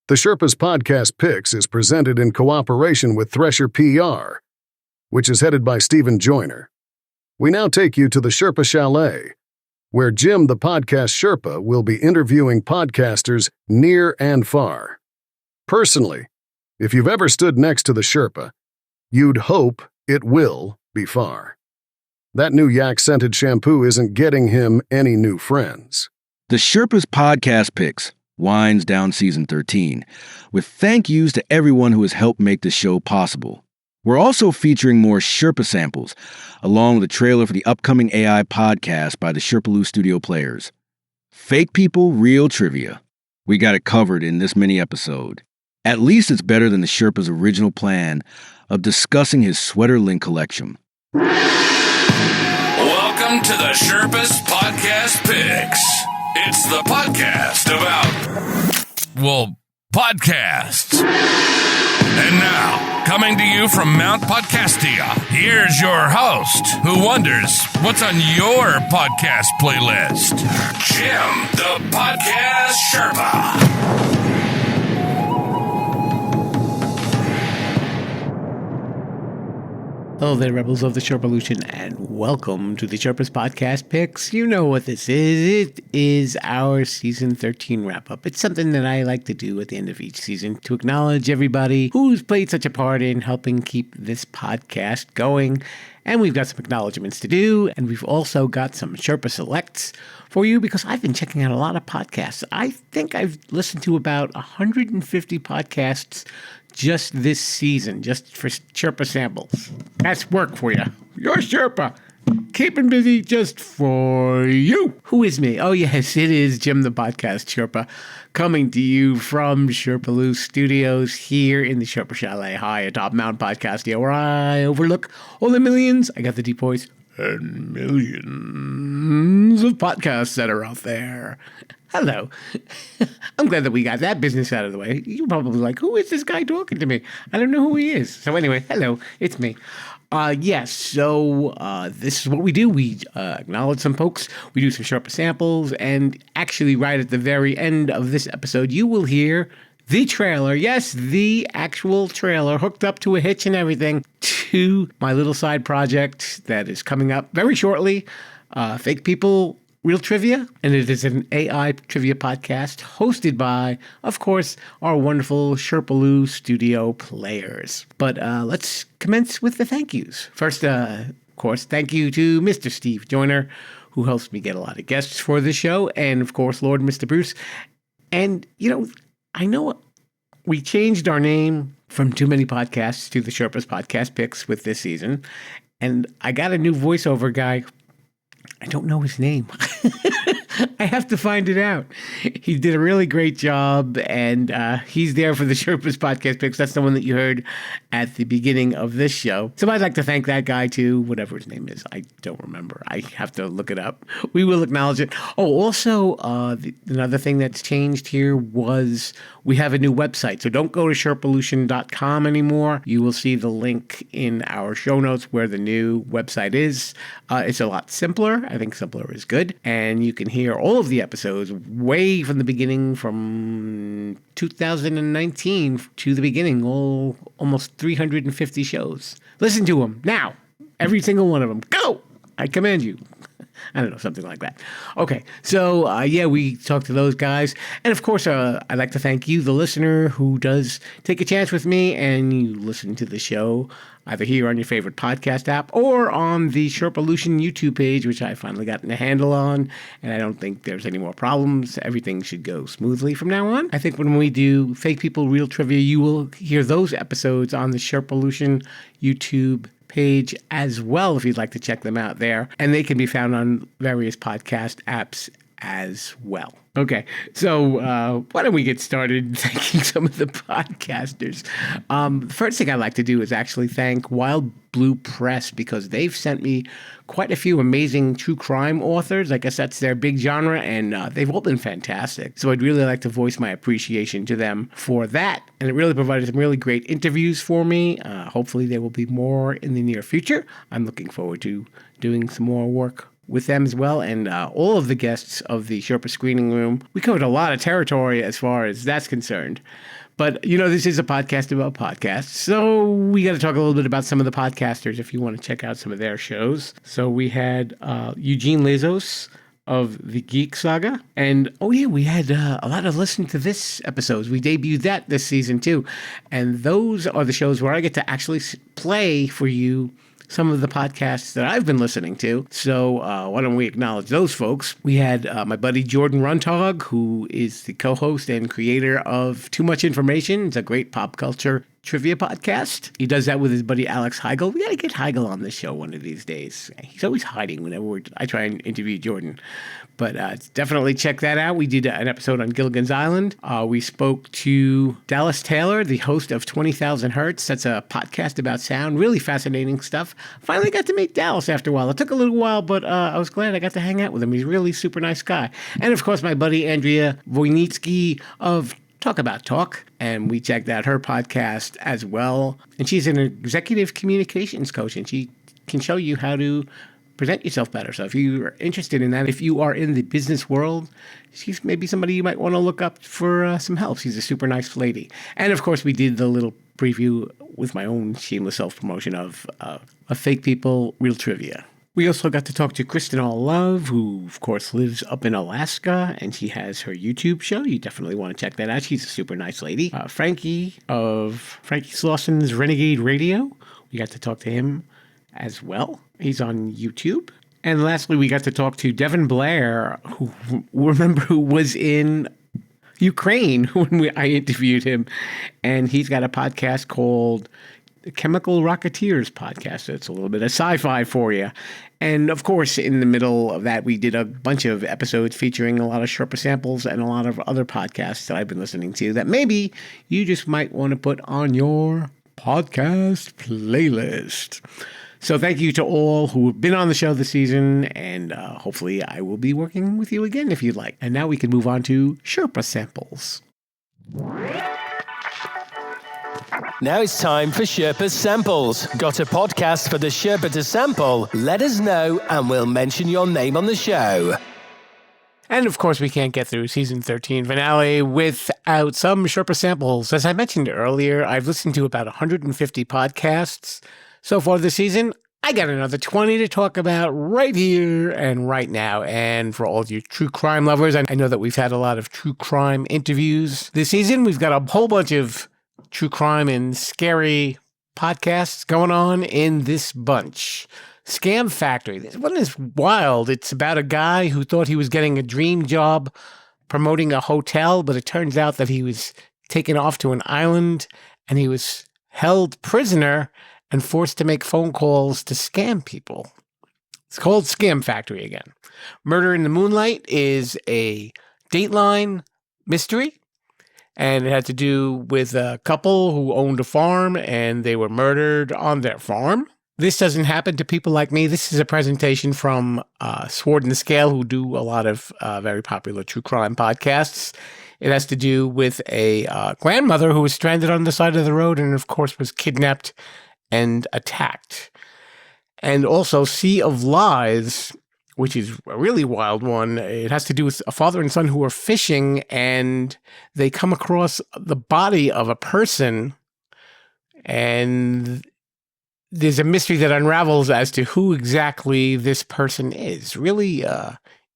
The Sherpa's Podcast Picks is presented in cooperation with Thresher PR, which is headed by Stephen Joyner. We now take you to the Sherpa Chalet, where Jim the Podcast Sherpa will be interviewing podcasters near and far. Personally, if you've ever stood next to the Sherpa, you'd hope it will be far. That new yak-scented shampoo isn't getting him any new friends. The Sherpa's Podcast Picks winds down season 13, with thank yous to everyone who has helped make the show possible. We're also featuring more Sherpa Samples, along with a trailer for the upcoming AI podcast by the Sherpa Studio Players. Fake people, real trivia. We got it covered in this mini-episode. At least it's better than the Sherpa's original plan of discussing his sweater link collection. Welcome to the Sherpa's Podcast Picks. It's the podcast about, podcasts. And now, coming to you from Mount Podcastia, here's your host, who wonders what's on your podcast playlist, Jim the Podcast Sherpa. Hello there, Rebels of the Sherpalution, and welcome to the Sherpa's Podcast Picks. You know what this is. It is our Season 13 wrap-up. It's something that I like to do at the end of each season to acknowledge everybody who's played such a part in helping keep this podcast going. And we've got some acknowledgments to do, and we've also got some Sherpa Selects for you because I've been checking out a lot of podcasts. I think I've listened to about 150 podcasts just this season, just for Sherpa Samples. That's work for you. You're Sherpa. Keeping busy just for you. Who is me? Oh, yes, it is Jim the Podcast Sherpa, coming to you from Sherpa Studios here in the Sherpa Chalet high atop Mount Podcastia, where I overlook all the millions, I got the deep voice, and millions of podcasts that are out there. Hello. I'm glad that we got that business out of the way. You're probably like, who is this guy talking to me? I don't know who he is. So anyway, hello, it's me. This is what we do. We acknowledge some folks. We do some Sherpa samples. And actually, right at the very end of this episode, you will hear the trailer. Yes, the actual trailer, hooked up to a hitch and everything, to my little side project that is coming up very shortly. Fake People, Real Trivia, and it is an AI trivia podcast hosted by, of course, our wonderful Sherpa Studio Players. But let's commence with the thank yous. First, of course, thank you to Mr. Steve Joyner, who helps me get a lot of guests for the show, and of course, Lord Mr. Bruce. And, I know we changed our name from Too Many Podcasts to the Sherpa's Podcast Picks with this season, and I got a new voiceover guy. I don't know his name. I have to find it out. He did a really great job, and he's there for the Sherpa's Podcast Picks. That's the one that you heard at the beginning of this show. So I'd like to thank that guy, too, whatever his name is. I don't remember. I have to look it up. We will acknowledge it. Oh, also, another thing that's changed here was we have a new website. So don't go to sherpalution.com anymore. You will see the link in our show notes where the new website is. It's a lot simpler. I think simpler is good. And you can hear all of the episodes way from the beginning, from 2019 to the beginning, almost 350 shows. Listen to them now. Every single one of them. Go! I command you. I don't know, something like that. Okay, so we talked to those guys. And of course, I'd like to thank you, the listener, who does take a chance with me and you listen to the show either here on your favorite podcast app or on the Sherpalution YouTube page, which I finally gotten a handle on. And I don't think there's any more problems. Everything should go smoothly from now on. I think when we do Fake People, Real Trivia, you will hear those episodes on the Sherpalution YouTube page as well, if you'd like to check them out there. And they can be found on various podcast apps as well. Okay, so why don't we get started thanking some of the podcasters? The first thing I'd like to do is actually thank Wild Blue Press, because they've sent me quite a few amazing true crime authors. I guess that's their big genre, and they've all been fantastic. So I'd really like to voice my appreciation to them for that. And it really provided some really great interviews for me. Hopefully there will be more in the near future. I'm looking forward to doing some more work with them as well, and all of the guests of the Sherpa Screening Room. We covered a lot of territory as far as that's concerned. But, this is a podcast about podcasts, so we got to talk a little bit about some of the podcasters if you want to check out some of their shows. So we had Eugene Lazos of the Geek Saga. And, we had a lot of listening to this episodes. We debuted that this season, too. And those are the shows where I get to actually play for you some of the podcasts that I've been listening to. So why don't we acknowledge those folks? We had my buddy Jordan Runtag, who is the co-host and creator of Too Much Information. It's a great pop culture trivia podcast. He does that with his buddy Alex Heigl. We got to get Heigl on the show one of these days. He's always hiding whenever I try and interview Jordan. But definitely check that out. We did an episode on Gilligan's Island. We spoke to Dallas Taylor, the host of 20,000 Hertz. That's a podcast about sound. Really fascinating stuff. Finally got to meet Dallas after a while. It took a little while, but I was glad I got to hang out with him. He's a really super nice guy. And, of course, my buddy Andrea Wojnicki of Talk About Talk, and we checked out her podcast as well. And she's an executive communications coach, and she can show you how to present yourself better. So if you're interested in that, if you are in the business world, she's maybe somebody you might want to look up for some help. She's a super nice lady. And of course, we did the little preview with my own shameless self-promotion of Fake People, Real Trivia. We also got to talk to Kristen All-Love, who, of course, lives up in Alaska, and she has her YouTube show. You definitely want to check that out. She's a super nice lady. Frankie of Frankie Slauson's Renegade Radio. We got to talk to him as well. He's on YouTube. And lastly, we got to talk to Devin Blair, who was in Ukraine when I interviewed him. And he's got a podcast called the Chemical Rocketeers Podcast. It's a little bit of sci-fi for you. And of course, in the middle of that, we did a bunch of episodes featuring a lot of Sherpa Samples and a lot of other podcasts that I've been listening to that maybe you just might want to put on your podcast playlist. So thank you to all who have been on the show this season, and hopefully I will be working with you again if you'd like. And now we can move on to Sherpa Samples. Now it's time for Sherpa Samples. Got a podcast for the Sherpa to sample? Let us know and we'll mention your name on the show. And of course, we can't get through season 13 finale without some Sherpa Samples. As I mentioned earlier, I've listened to about 150 podcasts so far this season. I got another 20 to talk about right here and right now. And for all you true crime lovers, I know that we've had a lot of true crime interviews this season. We've got a whole bunch of true crime and scary podcasts going on in this bunch. Scam Factory. This one is wild. It's about a guy who thought he was getting a dream job promoting a hotel, but it turns out that he was taken off to an island and he was held prisoner and forced to make phone calls to scam people. It's called Scam Factory again. Murder in the Moonlight is a Dateline mystery, and it had to do with a couple who owned a farm and they were murdered on their farm. This doesn't happen to people like me. This is a presentation from Sword and the Scale, who do a lot of very popular true crime podcasts. It has to do with a grandmother who was stranded on the side of the road and, of course, was kidnapped and attacked. And also Sea of Lies, which is a really wild one. It has to do with a father and son who are fishing, and they come across the body of a person, and there's a mystery that unravels as to who exactly this person is. Really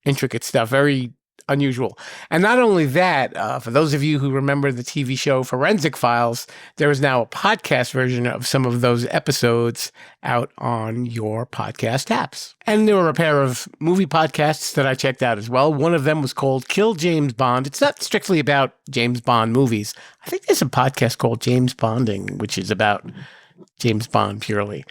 intricate stuff, very unusual. And not only that, for those of you who remember the TV show Forensic Files, there is now a podcast version of some of those episodes out on your podcast apps. And there were a pair of movie podcasts that I checked out as well. One of them was called Kill James Bond. It's not strictly about James Bond movies. I think there's a podcast called James Bonding, which is about James Bond purely.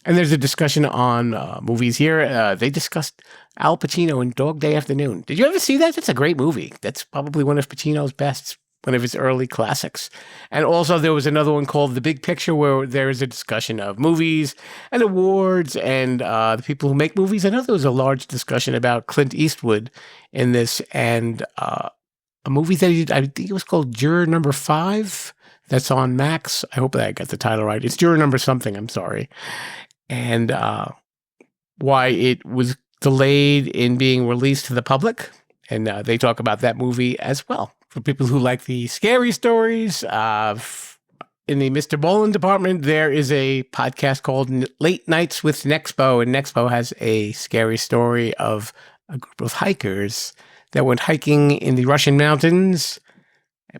And there's a discussion on movies here. They discussed Al Pacino in Dog Day Afternoon. Did you ever see that? That's a great movie. That's probably one of Pacino's best, one of his early classics. And also there was another one called The Big Picture, where there is a discussion of movies and awards and the people who make movies. I know there was a large discussion about Clint Eastwood in this, and a movie that he did, I think it was called Juror Number 5. That's on Max. I hope that I got the title right. It's Juror Number something, I'm sorry. And why it was delayed in being released to the public. And they talk about that movie as well. For people who like the scary stories, in the Mr. Bolin department, there is a podcast called Late Nights with Nexpo. And Nexpo has a scary story of a group of hikers that went hiking in the Russian mountains,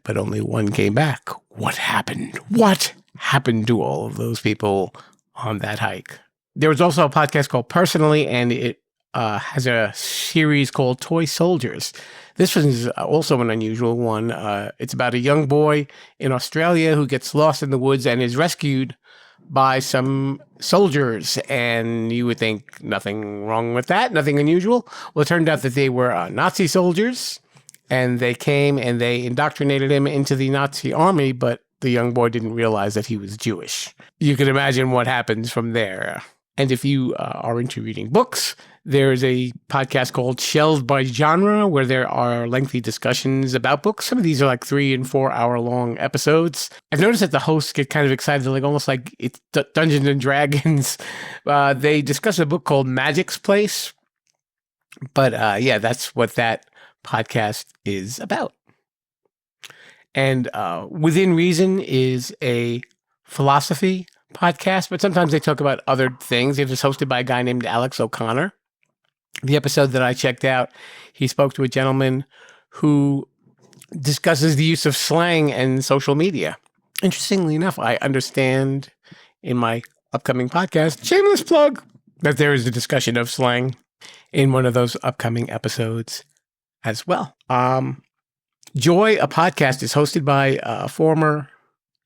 but only one came back. What happened? What happened to all of those people on that hike? There was also a podcast called Personally, and it has a series called Toy Soldiers. This was also an unusual one. It's about a young boy in Australia who gets lost in the woods and is rescued by some soldiers. And you would think nothing wrong with that, nothing unusual. Well, it turned out that they were Nazi soldiers, and they came and they indoctrinated him into the Nazi army, but the young boy didn't realize that he was Jewish. You can imagine what happens from there. And if you are into reading books, there's a podcast called Shelved By Genre, where there are lengthy discussions about books. Some of these are like 3 and 4 hour long episodes. I've noticed that the hosts get kind of excited, like almost like it's Dungeons and Dragons. They discuss a book called Magic's Place. But yeah, that's what that podcast is about. And Within Reason is a philosophy podcast, but sometimes they talk about other things. It was hosted by a guy named Alex O'Connor. The episode that I checked out, he spoke to a gentleman who discusses the use of slang and social media. Interestingly enough, I understand in my upcoming podcast, shameless plug, that there is a discussion of slang in one of those upcoming episodes as well. Joy, a podcast, is hosted by a former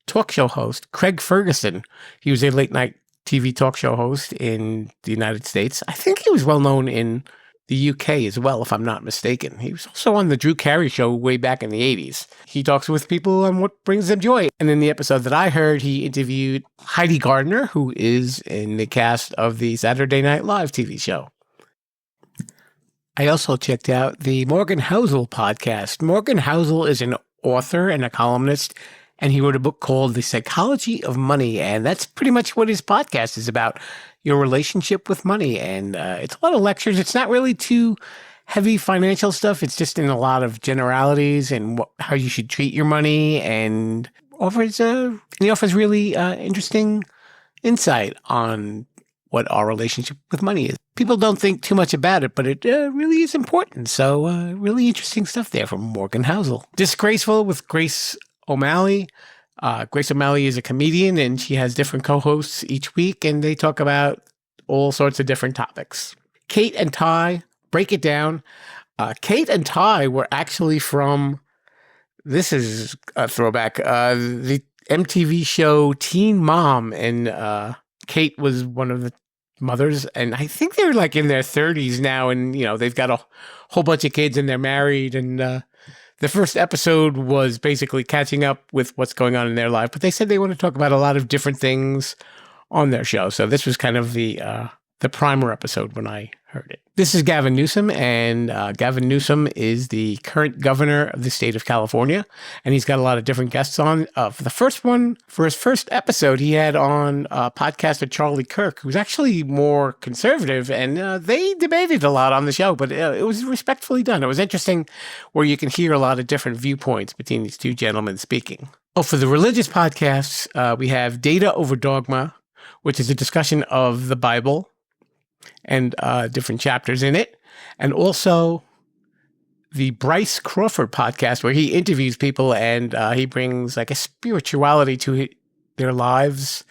talk show host, Craig Ferguson. He was a late night TV talk show host in the United States. I think he was well known in the UK as well, if I'm not mistaken. He was also on the Drew Carey show way back in the 80s. He talks with people on what brings them joy. And in the episode that I heard, he interviewed Heidi Gardner, who is in the cast of the Saturday Night Live TV show. I also checked out the Morgan Housel podcast. Morgan Housel is an author and a columnist, and he wrote a book called The Psychology of Money, and that's pretty much what his podcast is about, your relationship with money. And it's a lot of lectures. It's not really too heavy financial stuff. It's just in a lot of generalities and how you should treat your money, and he offers really interesting insight on what our relationship with money is. People don't think too much about it, but it really is important. So really interesting stuff there from Morgan Housel. Disgraceful with Grace O'Malley. Grace O'Malley is a comedian, and she has different co-hosts each week, and they talk about all sorts of different topics. Cate and Ty break it down. Cate and Ty were actually from, this is a throwback, the MTV show Teen Mom, and Cate was one of the mothers, and I think they're like in their 30s now, and they've got a whole bunch of kids, and they're married, and the first episode was basically catching up with what's going on in their life, but they said they want to talk about a lot of different things on their show. So this was kind of the primer episode when I heard it. This is Gavin Newsom, and Gavin Newsom is the current governor of the state of California, and he's got a lot of different guests on. For his first episode, he had on podcaster Charlie Kirk, who's actually more conservative, and they debated a lot on the show, but it was respectfully done. It was interesting where you can hear a lot of different viewpoints between these two gentlemen speaking. Oh, for the religious podcasts, we have Data Over Dogma, which is a discussion of the Bible and different chapters in it. And also the Bryce Crawford podcast, where he interviews people and he brings like a spirituality to their lives.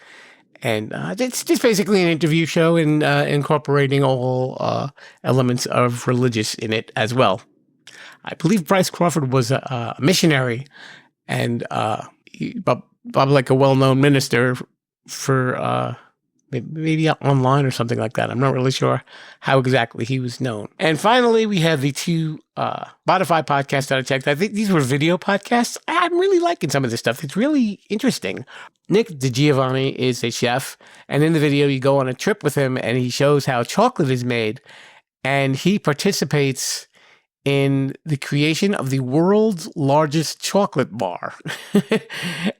And it's just basically an interview show and incorporating all elements of religious in it as well. I believe Bryce Crawford was a missionary and like a well-known minister for maybe online or something like that. I'm not really sure how exactly he was known. And finally, we have the two Spotify podcasts that I checked. I think these were video podcasts. I'm really liking some of this stuff. It's really interesting. Nick DiGiovanni is a chef, and in the video, you go on a trip with him, and he shows how chocolate is made, and he participates in the creation of the world's largest chocolate bar.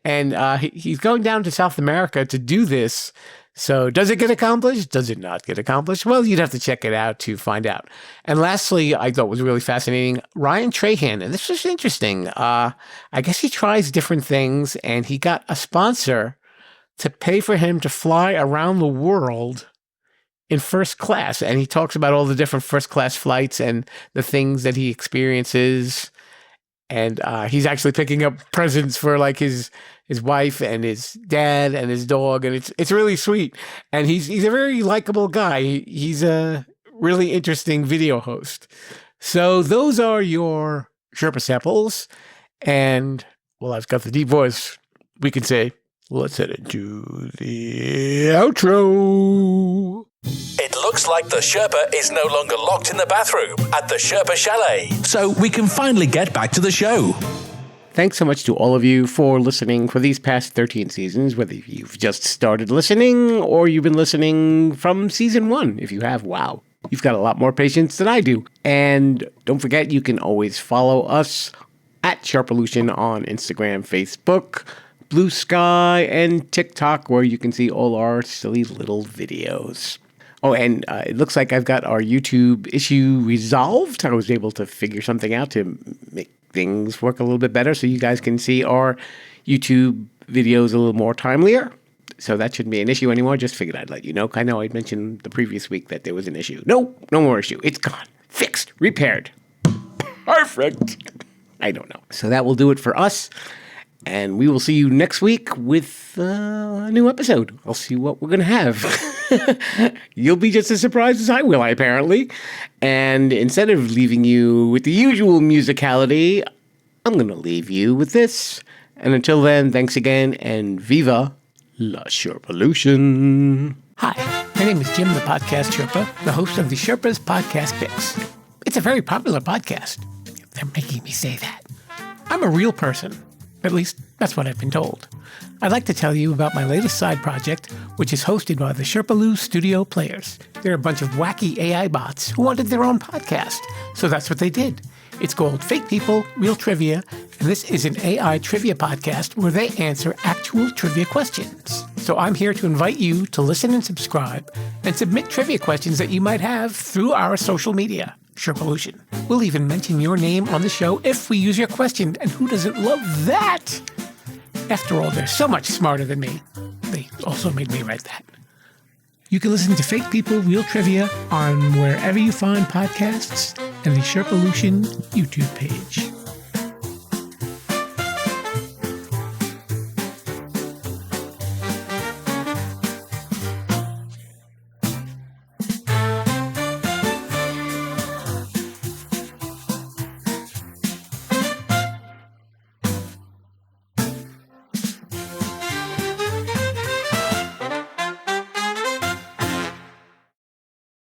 And he's going down to South America to do this So does it get accomplished? Does it not get accomplished? Well, you'd have to check it out to find out. And lastly, I thought was really fascinating, Ryan Trahan. And this was interesting. I guess he tries different things, and he got a sponsor to pay for him to fly around the world in first class. And he talks about all the different first class flights and the things that he experiences. And he's actually picking up presents for like his wife and his dad and his dog. And it's really sweet. And he's a very likable guy. He's a really interesting video host. So those are your Sherpa samples. And, well, I've got the deep voice. We can say, let's head into the outro. It looks like the Sherpa is no longer locked in the bathroom at the Sherpa Chalet, so we can finally get back to the show. Thanks so much to all of you for listening for these past 13 seasons, whether you've just started listening or you've been listening from season 1. If you have, wow, you've got a lot more patience than I do. And don't forget, you can always follow us at Sharpolution on Instagram, Facebook, Blue Sky, and TikTok, where you can see all our silly little videos. Oh, and it looks like I've got our YouTube issue resolved. I was able to figure something out to make things work a little bit better so you guys can see our YouTube videos a little more timelier. So that shouldn't be an issue anymore. Just figured I'd let you know. I know I mentioned the previous week that there was an issue. No more issue. It's gone. Fixed. Repaired. Perfect. I don't know. So that will do it for us. And we will see you next week with a new episode. I'll see what we're going to have. You'll be just as surprised as I will, apparently. And instead of leaving you with the usual musicality, I'm going to leave you with this. And until then, thanks again, and viva la Sherpolution. Hi, my name is Jim, the Podcast Sherpa, the host of the Sherpa's Podcast Picks. It's a very popular podcast. They're making me say that. I'm a real person. At least, that's what I've been told. I'd like to tell you about my latest side project, which is hosted by the Sherpaloo Studio Players. They're a bunch of wacky AI bots who wanted their own podcast, so that's what they did. It's called Fake People, Real Trivia, and this is an AI trivia podcast where they answer actual trivia questions. So I'm here to invite you to listen and subscribe and submit trivia questions that you might have through our social media. Sherpolution. We'll even mention your name on the show if we use your question, and who doesn't love that? After all, they're so much smarter than me. They also made me write that. You can listen to Fake People, Real Trivia on wherever you find podcasts and the Sherpolution YouTube page.